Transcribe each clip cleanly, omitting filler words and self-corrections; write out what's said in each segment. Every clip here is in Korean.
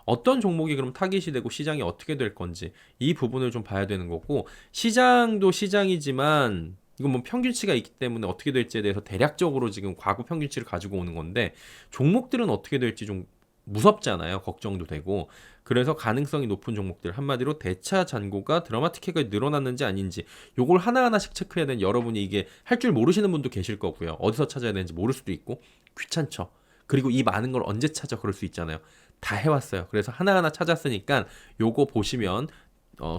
어떤 종목이 그럼 타깃이 되고 시장이 어떻게 될 건지 이 부분을 좀 봐야 되는 거고, 시장도 시장이지만 이건 뭐 평균치가 있기 때문에 어떻게 될지에 대해서 대략적으로 지금 과거 평균치를 가지고 오는 건데, 종목들은 어떻게 될지 좀 무섭잖아요. 걱정도 되고. 그래서 가능성이 높은 종목들, 한마디로 대차 잔고가 드라마틱하게 늘어났는지 아닌지 요걸 하나하나씩 체크해야 되는, 여러분이 이게 할 줄 모르시는 분도 계실 거고요. 어디서 찾아야 되는지 모를 수도 있고 귀찮죠. 그리고 이 많은 걸 언제 찾아, 그럴 수 있잖아요. 다 해왔어요. 그래서 하나하나 찾았으니까 요거 보시면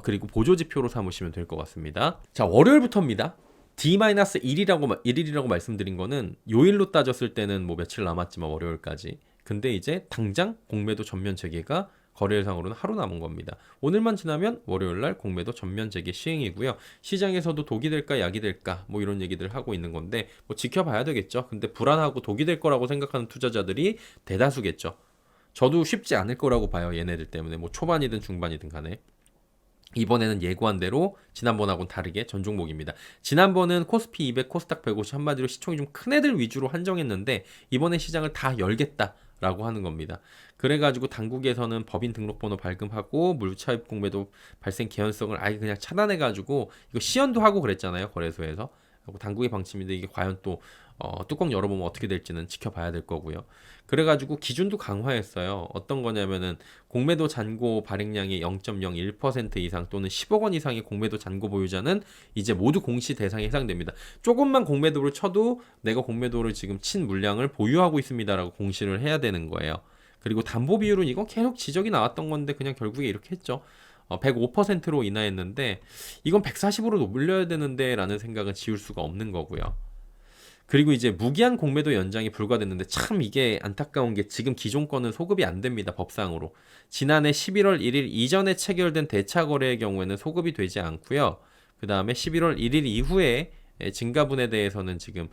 그리고 보조지표로 삼으시면 될 것 같습니다. 자, 월요일부터입니다. D-1일이라고 말씀드린 거는 요일로 따졌을 때는 뭐 며칠 남았지만 월요일까지. 근데 이제 당장 공매도 전면 재개가 거래일상으로는 하루 남은 겁니다. 오늘만 지나면 월요일날 공매도 전면 재개 시행이고요. 시장에서도 독이 될까 약이 될까 뭐 이런 얘기들 하고 있는 건데 뭐 지켜봐야 되겠죠. 근데 불안하고 독이 될 거라고 생각하는 투자자들이 대다수겠죠. 저도 쉽지 않을 거라고 봐요. 얘네들 때문에 뭐 초반이든 중반이든 간에. 이번에는 예고한 대로 지난번하고는 다르게 전 종목입니다. 지난번은 코스피 200, 코스닥 150 한마디로 시총이 좀 큰 애들 위주로 한정했는데 이번에 시장을 다 열겠다라고 하는 겁니다. 그래가지고 당국에서는 법인 등록번호 발급하고 물차입 공매도 발생 개연성을 아예 그냥 차단해가지고 이거 시연도 하고 그랬잖아요. 거래소에서. 당국의 방침인데 이게 과연 또 뚜껑 열어보면 어떻게 될지는 지켜봐야 될 거고요. 그래가지고 기준도 강화했어요. 어떤 거냐면은 공매도 잔고 발행량의 0.01% 이상 또는 10억 원 이상의 공매도 잔고 보유자는 이제 모두 공시 대상에 해당됩니다. 조금만 공매도를 쳐도 내가 공매도를 지금 친 물량을 보유하고 있습니다라고 공시를 해야 되는 거예요. 그리고 담보 비율은 이건 계속 지적이 나왔던 건데 그냥 결국에 이렇게 했죠. 105%로 인하했는데 이건 140으로 올려야 되는데 라는 생각은 지울 수가 없는 거고요. 그리고 이제 무기한 공매도 연장이 불가됐는데 참 이게 안타까운 게 지금 기존 거는 소급이 안 됩니다. 법상으로. 지난해 11월 1일 이전에 체결된 대차 거래의 경우에는 소급이 되지 않고요. 그 다음에 11월 1일 이후에 증가분에 대해서는 지금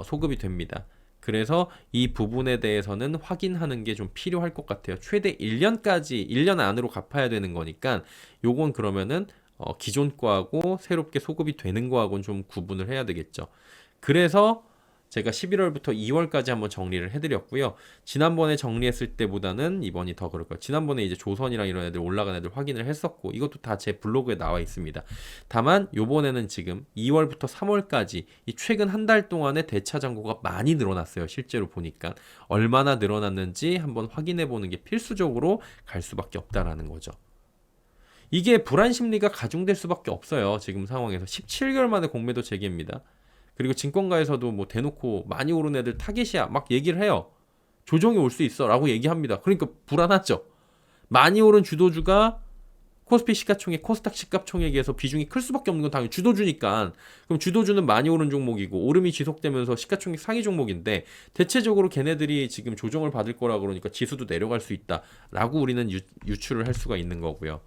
소급이 됩니다. 그래서 이 부분에 대해서는 확인하는 게 좀 필요할 것 같아요. 최대 1년까지, 1년 안으로 갚아야 되는 거니까 요건 그러면은 기존 거하고 새롭게 소급이 되는 거하고는 좀 구분을 해야 되겠죠. 그래서 제가 11월부터 2월까지 한번 정리를 해드렸고요. 지난번에 정리했을 때보다는 이번이 더 그럴 거예요. 지난번에 이제 조선이랑 이런 애들 올라간 애들 확인을 했었고 이것도 다 제 블로그에 나와 있습니다. 다만 요번에는 지금 2월부터 3월까지 이 최근 한 달 동안에 대차 잔고가 많이 늘어났어요. 실제로 보니까 얼마나 늘어났는지 한번 확인해 보는 게 필수적으로 갈 수밖에 없다라는 거죠. 이게 불안 심리가 가중될 수밖에 없어요. 지금 상황에서 17개월 만에 공매도 재개입니다. 그리고 증권가에서도 뭐 대놓고 많이 오른 애들 타겟이야 막 얘기를 해요. 조정이 올 수 있어 라고 얘기합니다. 그러니까 불안하죠. 많이 오른 주도주가 코스피 시가총액, 코스닥 시가총액에서 비중이 클 수밖에 없는 건 당연히 주도주니까. 그럼 주도주는 많이 오른 종목이고 오름이 지속되면서 시가총액 상위 종목인데 대체적으로 걔네들이 지금 조정을 받을 거라 그러니까 지수도 내려갈 수 있다라고 우리는 유추를 할 수가 있는 거고요.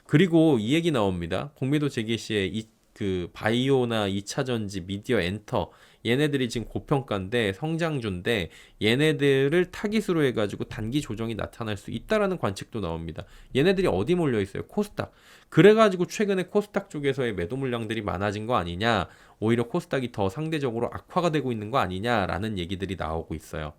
그리고 이 얘기 나옵니다. 공매도 재개 시에 그 바이오나 2차전지, 미디어, 엔터 얘네들이 지금 고평가인데 성장주인데 얘네들을 타깃으로 해가지고 단기 조정이 나타날 수 있다라는 관측도 나옵니다. 얘네들이 어디 몰려 있어요? 코스닥. 그래가지고 최근에 코스닥 쪽에서의 매도 물량들이 많아진 거 아니냐, 오히려 코스닥이 더 상대적으로 악화가 되고 있는 거 아니냐라는 얘기들이 나오고 있어요.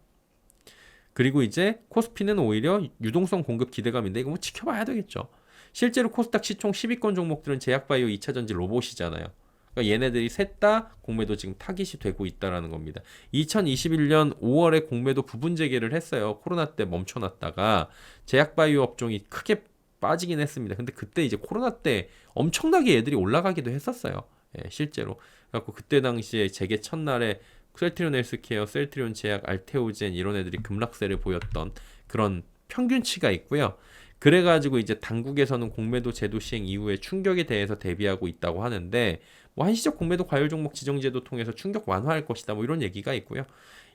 그리고 이제 코스피는 오히려 유동성 공급 기대감인데 이거 뭐 지켜봐야 되겠죠. 실제로 코스닥 시총 10위권 종목들은 제약바이오, 2차전지, 로봇이잖아요. 그러니까 얘네들이 셋 다 공매도 지금 타깃이 되고 있다라는 겁니다. 2021년 5월에 공매도 부분 재개를 했어요. 코로나 때 멈춰놨다가 제약바이오 업종이 크게 빠지긴 했습니다. 근데 그때 이제 코로나 때 엄청나게 얘들이 올라가기도 했었어요. 예, 실제로. 그래갖고 그때 당시에 재개 첫날에 셀트리온 헬스케어, 셀트리온 제약, 알테오젠 이런 애들이 급락세를 보였던 그런 평균치가 있고요. 그래가지고 이제 당국에서는 공매도 제도 시행 이후에 충격에 대해서 대비하고 있다고 하는데 뭐 한시적 공매도 과열 종목 지정제도 통해서 충격 완화할 것이다 뭐 이런 얘기가 있고요.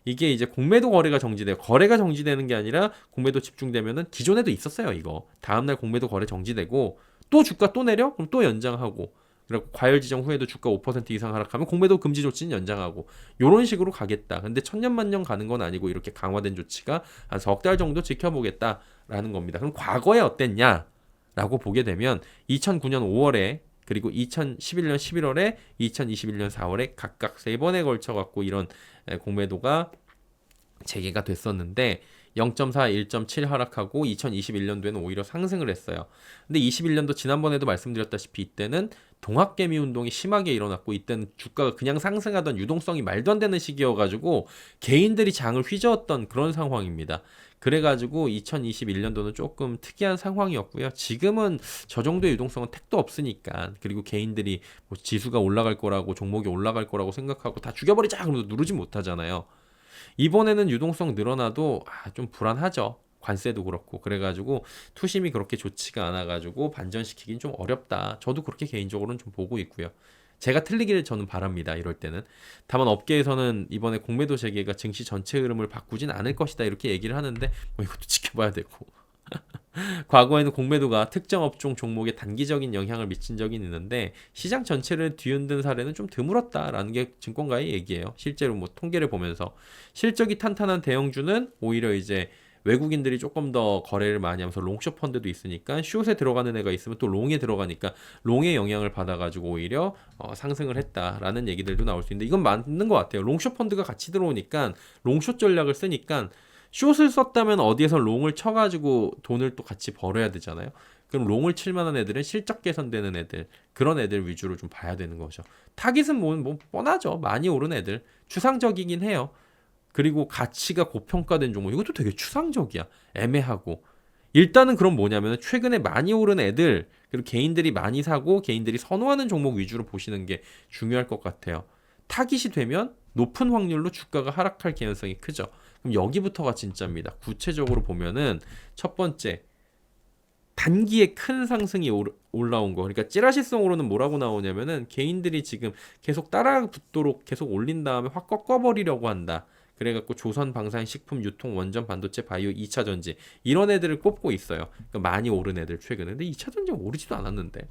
이게 이제 공매도 거래가 정지돼요. 거래가 정지되는 게 아니라 공매도 집중되면은 기존에도 있었어요. 이거 다음날 공매도 거래 정지되고 또 주가 또 내려? 그럼 또 연장하고, 그리고 과열 지정 후에도 주가 5% 이상 하락하면 공매도 금지 조치는 연장하고 이런 식으로 가겠다. 근데 천년만년 가는 건 아니고 이렇게 강화된 조치가 한 석 달 정도 지켜보겠다라는 겁니다. 그럼 과거에 어땠냐라고 보게 되면 2009년 5월에 그리고 2011년 11월에 2021년 4월에 각각 3번에 걸쳐 갖고 이런 공매도가 재개가 됐었는데 0.4, 1.7 하락하고 2021년도에는 오히려 상승을 했어요. 근데 21년도 지난번에도 말씀드렸다시피 이때는 동학개미 운동이 심하게 일어났고 이때는 주가가 그냥 상승하던 유동성이 말도 안 되는 시기여가지고 개인들이 장을 휘저었던 그런 상황입니다. 그래가지고 2021년도는 조금 특이한 상황이었고요. 지금은 저 정도의 유동성은 택도 없으니까, 그리고 개인들이 뭐 지수가 올라갈 거라고, 종목이 올라갈 거라고 생각하고 다 죽여버리자 그러면 누르지 못하잖아요. 이번에는 유동성 늘어나도 좀 불안하죠. 관세도 그렇고. 그래가지고 투심이 그렇게 좋지가 않아가지고 반전시키긴 좀 어렵다. 저도 그렇게 개인적으로는 좀 보고 있고요. 제가 틀리기를 저는 바랍니다. 이럴 때는. 다만 업계에서는 이번에 공매도 재개가 증시 전체 흐름을 바꾸진 않을 것이다 이렇게 얘기를 하는데 뭐 이것도 지켜봐야 되고. 과거에는 공매도가 특정 업종 종목에 단기적인 영향을 미친 적이 있는데 시장 전체를 뒤흔든 사례는 좀 드물었다라는 게 증권가의 얘기예요. 실제로 뭐 통계를 보면서 실적이 탄탄한 대형주는 오히려 이제 외국인들이 조금 더 거래를 많이 하면서 롱숏 펀드도 있으니까 숏에 들어가는 애가 있으면 또 롱에 들어가니까 롱의 영향을 받아가지고 오히려 상승을 했다라는 얘기들도 나올 수 있는데 이건 맞는 것 같아요. 롱숏 펀드가 같이 들어오니까 롱숏 전략을 쓰니까 숏을 썼다면 어디에서 롱을 쳐가지고 돈을 또 같이 벌어야 되잖아요. 그럼 롱을 칠 만한 애들은 실적 개선되는 애들, 그런 애들 위주로 좀 봐야 되는 거죠. 타깃은 뭐 뻔하죠. 많이 오른 애들. 추상적이긴 해요. 그리고 가치가 고평가된 종목, 이것도 되게 추상적이야. 애매하고. 일단은 그럼 뭐냐면 최근에 많이 오른 애들, 그리고 개인들이 많이 사고 개인들이 선호하는 종목 위주로 보시는 게 중요할 것 같아요. 타깃이 되면 높은 확률로 주가가 하락할 개연성이 크죠. 그럼 여기부터가 진짜입니다. 구체적으로 보면은 첫 번째, 단기에 큰 상승이 올라온 거. 그러니까 찌라시성으로는 뭐라고 나오냐면은 개인들이 지금 계속 따라 붙도록 계속 올린 다음에 확 꺾어버리려고 한다. 그래갖고 조선, 방산, 식품, 유통, 원전, 반도체, 바이오, 2차 전지 이런 애들을 꼽고 있어요. 그러니까 많이 오른 애들 최근에. 근데 2차 전지가 오르지도 않았는데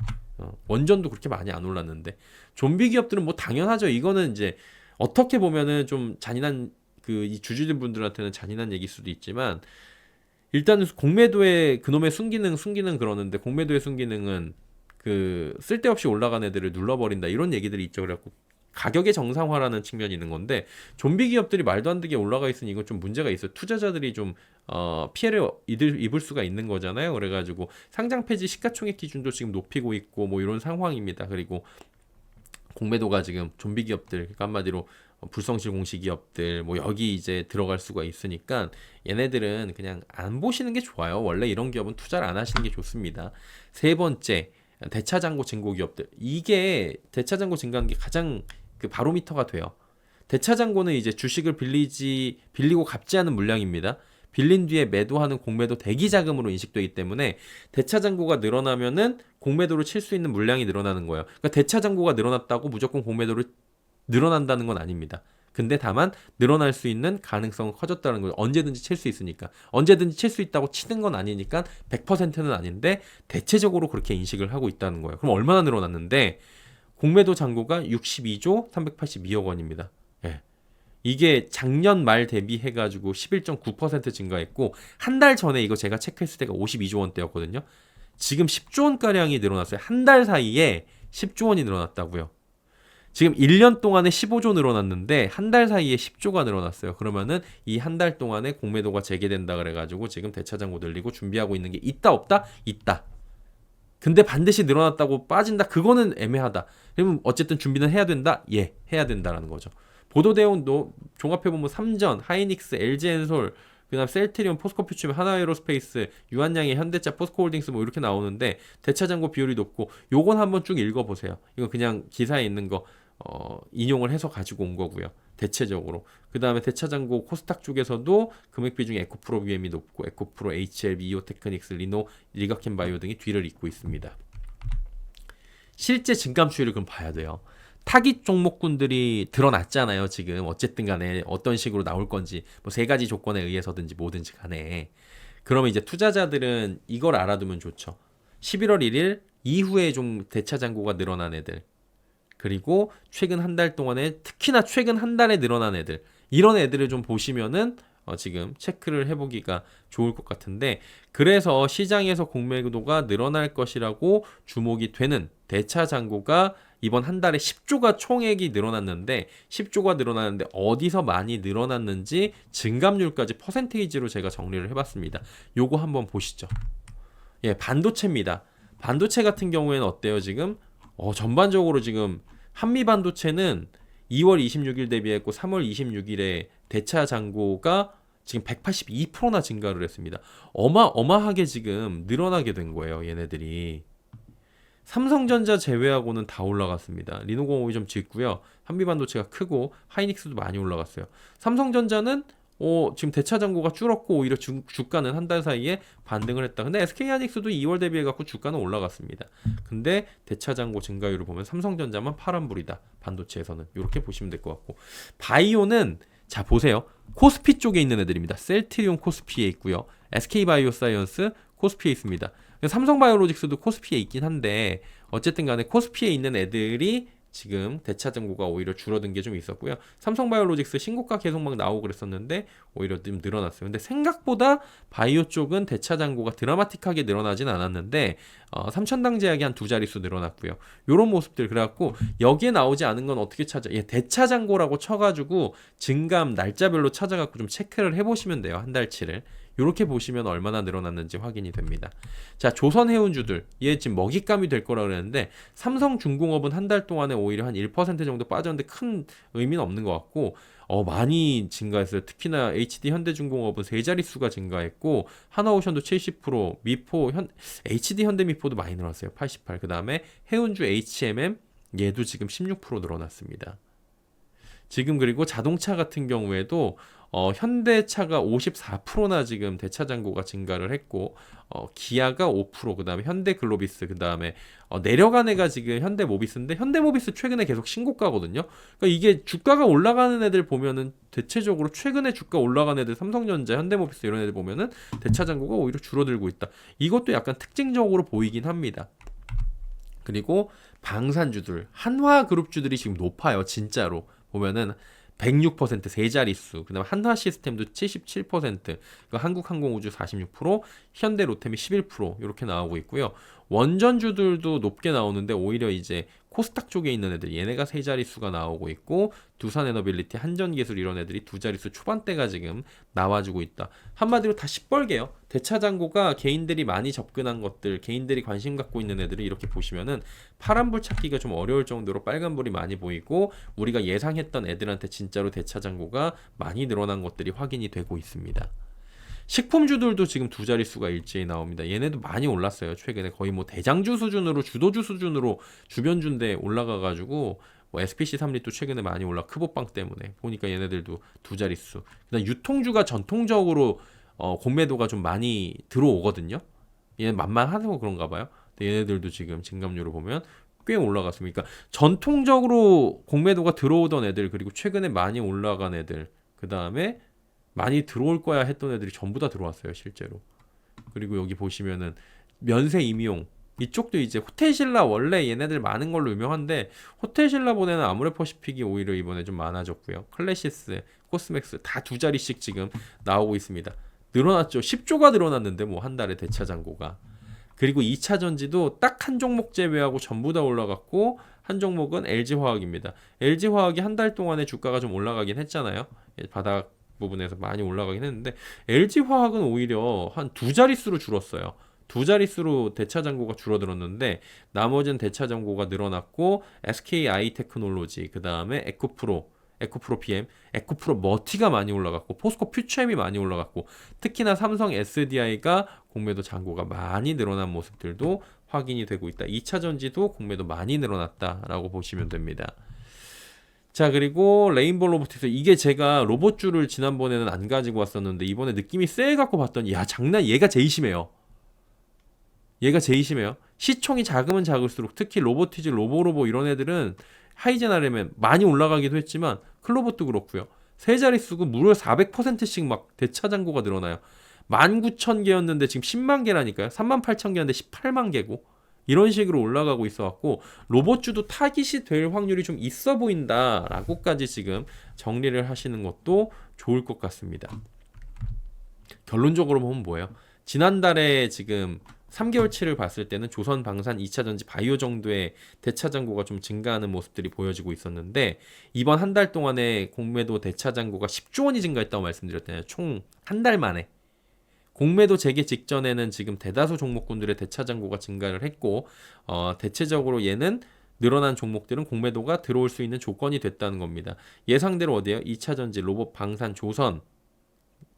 원전도 그렇게 많이 안 올랐는데 좀비 기업들은 뭐 당연하죠. 이거는 이제 어떻게 보면은 좀 잔인한 그 이 주주들 분들한테는 잔인한 얘기일 수도 있지만 일단은 공매도의 그놈의 순기능 그러는데 공매도의 순기능은 그 쓸데없이 올라간 애들을 눌러버린다 이런 얘기들이 있죠. 그래갖고 가격의 정상화라는 측면이 있는 건데 좀비 기업들이 말도 안 되게 올라가 있으니 이건 좀 문제가 있어요. 투자자들이 좀 피해를 입을 수가 있는 거잖아요. 그래가지고 상장 폐지 시가총액 기준도 지금 높이고 있고 뭐 이런 상황입니다. 그리고 공매도가 지금 좀비 기업들, 그러니까 한마디로 불성실 공시 기업들 뭐 여기 이제 들어갈 수가 있으니까 얘네들은 그냥 안 보시는 게 좋아요. 원래 이런 기업은 투자를 안 하시는 게 좋습니다. 세 번째, 대차장고 증고 기업들. 이게 대차장고 증가하는 게 가장 그 바로미터가 돼요. 대차장고는 이제 주식을 빌리고 갚지 않은 물량입니다. 빌린 뒤에 매도하는 공매도 대기 자금으로 인식되기 때문에 대차장고가 늘어나면은 공매도를 칠 수 있는 물량이 늘어나는 거예요. 그러니까 대차장고가 늘어났다고 무조건 공매도를 늘어난다는 건 아닙니다. 근데 다만 늘어날 수 있는 가능성은 커졌다는 거예요. 언제든지 칠 수 있으니까. 언제든지 칠 수 있다고 치는 건 아니니까 100%는 아닌데 대체적으로 그렇게 인식을 하고 있다는 거예요. 그럼 얼마나 늘어났는데 공매도 잔고가 62조 382억 원입니다. 예. 이게 작년 말 대비해가지고 11.9% 증가했고 한 달 전에 이거 제가 체크했을 때가 52조 원대였거든요. 지금 10조 원가량이 늘어났어요. 한 달 사이에 10조 원이 늘어났다고요. 지금 1년 동안에 15조 늘어났는데 한 달 사이에 10조가 늘어났어요. 그러면은 이 한 달 동안에 공매도가 재개된다 그래가지고 지금 대차장고 늘리고 준비하고 있는 게 있다 없다? 있다. 근데 반드시 늘어났다고 빠진다? 그거는 애매하다. 그러면 어쨌든 준비는 해야 된다? 예, 해야 된다라는 거죠. 보도 내용도 종합해보면 삼전, 하이닉스, LG엔솔, 그다음 셀트리온, 포스코퓨처, 하나에로스페이스, 유한양의 현대차, 포스코홀딩스 뭐 이렇게 나오는데 대차장고 비율이 높고 요건 한번 쭉 읽어보세요. 이거 그냥 기사에 있는 거 인용을 해서 가지고 온 거고요. 대체적으로. 그 다음에 대차장고 코스닥 쪽에서도 금액 비중이 에코프로 BM이 높고 에코프로, HLB, 이오테크닉스, 리노, 리가켄바이오 등이 뒤를 잇고 있습니다. 실제 증감 추이를 그럼 봐야 돼요. 타깃 종목군들이 드러났잖아요. 지금 어쨌든 간에 어떤 식으로 나올 건지 뭐 세 가지 조건에 의해서든지 뭐든지 간에 그러면 이제 투자자들은 이걸 알아두면 좋죠. 11월 1일 이후에 좀 대차장고가 늘어난 애들 그리고 최근 한 달 동안에 특히나 최근 한 달에 늘어난 애들 이런 애들을 좀 보시면은 지금 체크를 해보기가 좋을 것 같은데 그래서 시장에서 공매도가 늘어날 것이라고 주목이 되는 대차장고가 이번 한 달에 10조가 총액이 늘어났는데 10조가 늘어났는데 어디서 많이 늘어났는지 증감률까지 퍼센테이지로 제가 정리를 해봤습니다. 요거 한번 보시죠. 예, 반도체입니다. 반도체 같은 경우에는 어때요 지금? 전반적으로 지금 한미 반도체는 2월 26일 대비했고 3월 26일에 대차 잔고가 지금 182%나 증가를 했습니다. 어마어마하게 지금 늘어나게 된 거예요, 얘네들이. 삼성전자 제외하고는 다 올라갔습니다. 리노공업이 좀 짙고요. 한미반도체가 크고 하이닉스도 많이 올라갔어요. 삼성전자는 지금 대차 잔고가 줄었고 오히려 주가는 한 달 사이에 반등을 했다. 근데 SK하이닉스도 2월 대비해 갖고 주가는 올라갔습니다. 근데 대차 잔고 증가율을 보면 삼성전자만 파란불이다. 반도체에서는 이렇게 보시면 될 것 같고, 바이오는 자 보세요. 코스피 쪽에 있는 애들입니다. 셀트리온 코스피에 있고요. SK바이오사이언스 코스피에 있습니다. 삼성바이오로직스도 코스피에 있긴 한데 어쨌든 간에 코스피에 있는 애들이 지금 대차 잔고가 오히려 줄어든 게 좀 있었고요. 삼성바이오로직스 신고가 계속 막 나오고 그랬었는데 오히려 좀 늘어났어요. 근데 생각보다 바이오 쪽은 대차 잔고가 드라마틱하게 늘어나진 않았는데 삼천당 제약이 한 두 자릿수 늘어났고요. 요런 모습들. 그래갖고 여기에 나오지 않은 건 어떻게 찾아? 대차 잔고라고 쳐가지고 증감 날짜별로 찾아갖고 좀 체크를 해보시면 돼요. 한 달치를. 이렇게 보시면 얼마나 늘어났는지 확인이 됩니다. 자, 조선해운주들, 얘 지금 먹잇감이 될 거라 그랬는데 삼성중공업은 한 달 동안에 오히려 한 1% 정도 빠졌는데 큰 의미는 없는 것 같고 많이 증가했어요. 특히나 HD 현대중공업은 세 자릿수가 증가했고 하나오션도 70%, 미포 HD 현대미포도 많이 늘었어요. 88. 그 다음에 해운주 HMM 얘도 지금 16% 늘어났습니다. 지금 그리고 자동차 같은 경우에도 현대차가 54%나 지금 대차 잔고가 증가를 했고 기아가 5%, 그다음에 현대글로비스, 그다음에 내려간 애가 지금 현대모비스인데 현대모비스 최근에 계속 신고가거든요. 그러니까 이게 주가가 올라가는 애들 보면은 대체적으로 최근에 주가 올라간 애들 삼성전자, 현대모비스 이런 애들 보면은 대차 잔고가 오히려 줄어들고 있다. 이것도 약간 특징적으로 보이긴 합니다. 그리고 방산주들, 한화그룹주들이 지금 높아요. 진짜로 보면은 106% 세 자릿수, 그다음에 한화시스템도 77%, 한국항공우주 46%, 현대로템이 11% 이렇게 나오고 있고요. 원전주들도 높게 나오는데 오히려 이제 코스닥 쪽에 있는 애들 얘네가 세 자릿수가 나오고 있고 두산에너빌리티, 한전기술 이런 애들이 두 자릿수 초반대가 지금 나와주고 있다. 한마디로 다 시뻘개요. 대차 잔고가 개인들이 많이 접근한 것들, 개인들이 관심 갖고 있는 애들을 이렇게 보시면은 파란불 찾기가 좀 어려울 정도로 빨간불이 많이 보이고 우리가 예상했던 애들한테 진짜로 대차 잔고가 많이 늘어난 것들이 확인이 되고 있습니다. 식품주들도 지금 두 자릿수가 일제히 나옵니다. 얘네도 많이 올랐어요. 최근에 거의 뭐 대장주 수준으로, 주도주 수준으로 주변주인데 올라가가지고 뭐 SPC 3립도 최근에 많이 올라, 크보빵 때문에 보니까 얘네들도 두 자릿수. 그다음 유통주가 전통적으로 공매도가 좀 많이 들어오거든요. 얘네 만만하다고 그런가 봐요. 근데 얘네들도 지금 증감률을 보면 꽤 올라갔습니다. 그러니까 전통적으로 공매도가 들어오던 애들, 그리고 최근에 많이 올라간 애들, 그 다음에 많이 들어올 거야 했던 애들이 전부 다 들어왔어요, 실제로. 그리고 여기 보시면은 면세 임용 이쪽도 이제 호텔신라, 원래 얘네들 많은 걸로 유명한데 호텔신라보다는 아모레퍼시픽이 오히려 이번에 좀 많아졌고요. 클래시스, 코스맥스 다 두 자리씩 지금 나오고 있습니다. 늘어났죠. 10조가 늘어났는데 뭐 한 달에 대차 잔고가. 그리고 2차 전지도 딱 한 종목 제외하고 전부 다 올라갔고 한 종목은 LG화학입니다. LG화학이 한 달 동안에 주가가 좀 올라가긴 했잖아요. 바닥 부분에서 많이 올라가긴 했는데 LG화학은 오히려 한 두 자릿수로 줄었어요. 두 자릿수로 대차 잔고가 줄어들었는데 나머지는 대차 잔고가 늘어났고 SKI테크놀로지, 그 다음에 에코프로 PM, 에코프로 머티가 많이 올라갔고 포스코 퓨처엠이 많이 올라갔고 특히나 삼성 SDI가 공매도 잔고가 많이 늘어난 모습들도 확인이 되고 있다. 2차 전지도 공매도 많이 늘어났다라고 보시면 됩니다. 자, 그리고 레인보우 로보틱스, 이게 제가 로봇주를 지난번에는 안 가지고 왔었는데 이번에 느낌이 쎄갖고 봤더니 야 장난, 얘가 제일 심해요. 얘가 제일 심해요. 시총이 작으면 작을수록 특히 로보티즈, 로보로보 이런 애들은 하이젠하려면 많이 올라가기도 했지만 클로봇도 그렇고요. 세 자릿수고 무려 400%씩 막 대차 잔고가 늘어나요. 19,000개였는데 지금 10만 개라니까요. 38,000개였는데 18만 개고 이런 식으로 올라가고 있어갖고 로봇주도 타깃이 될 확률이 좀 있어 보인다라고까지 지금 정리를 하시는 것도 좋을 것 같습니다. 결론적으로 보면 뭐예요? 지난달에 지금 3개월치를 봤을 때는 조선, 방산, 2차전지, 바이오 정도의 대차 잔고가 좀 증가하는 모습들이 보여지고 있었는데 이번 한 달 동안에 공매도 대차 잔고가 10조 원이 증가했다고 말씀드렸잖아요. 총 한 달 만에. 공매도 재개 직전에는 지금 대다수 종목군들의 대차 잔고가 증가를 했고 대체적으로 얘는 늘어난 종목들은 공매도가 들어올 수 있는 조건이 됐다는 겁니다. 예상대로 어디에요? 2차전지, 로봇, 방산, 조선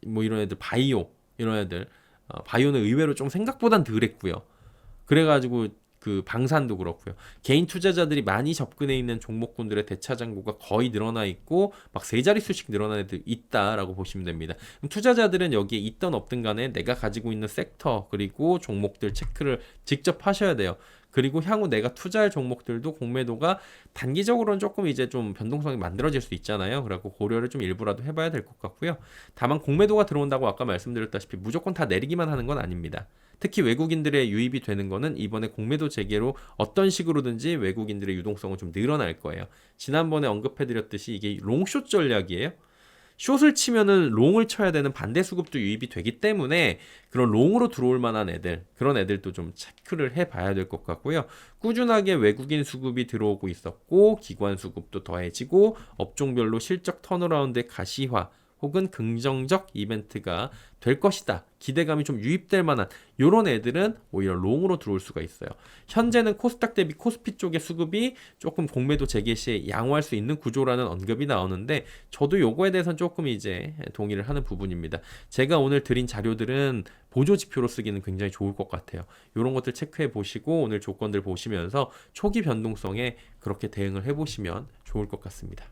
뭐 이런 애들, 바이오 이런 애들 바이오는 의외로 좀 생각보단 덜 했고요. 그래가지고 그 방산도 그렇고요. 개인 투자자들이 많이 접근해 있는 종목군들의 대차 잔고가 거의 늘어나 있고 막 세 자릿수씩 늘어난 애들 있다라고 보시면 됩니다. 그럼 투자자들은 여기에 있던 없든 간에 내가 가지고 있는 섹터 그리고 종목들 체크를 직접 하셔야 돼요. 그리고 향후 내가 투자할 종목들도 공매도가 단기적으로는 조금 이제 좀 변동성이 만들어질 수 있잖아요. 그래서 고려를 좀 일부라도 해봐야 될 것 같고요. 다만 공매도가 들어온다고 아까 말씀드렸다시피 무조건 다 내리기만 하는 건 아닙니다. 특히 외국인들의 유입이 되는 거는 이번에 공매도 재개로 어떤 식으로든지 외국인들의 유동성은 좀 늘어날 거예요. 지난번에 언급해드렸듯이 이게 롱숏 전략이에요. 숏을 치면은 롱을 쳐야 되는 반대 수급도 유입이 되기 때문에 그런 롱으로 들어올 만한 애들, 그런 애들도 좀 체크를 해봐야 될 것 같고요. 꾸준하게 외국인 수급이 들어오고 있었고 기관 수급도 더해지고 업종별로 실적 턴어라운드의 가시화 혹은 긍정적 이벤트가 될 것이다. 기대감이 좀 유입될 만한 이런 애들은 오히려 롱으로 들어올 수가 있어요. 현재는 코스닥 대비 코스피 쪽의 수급이 조금 공매도 재개 시에 양호할 수 있는 구조라는 언급이 나오는데 저도 요거에 대해서는 조금 이제 동의를 하는 부분입니다. 제가 오늘 드린 자료들은 보조 지표로 쓰기는 굉장히 좋을 것 같아요. 이런 것들 체크해 보시고 오늘 조건들 보시면서 초기 변동성에 그렇게 대응을 해 보시면 좋을 것 같습니다.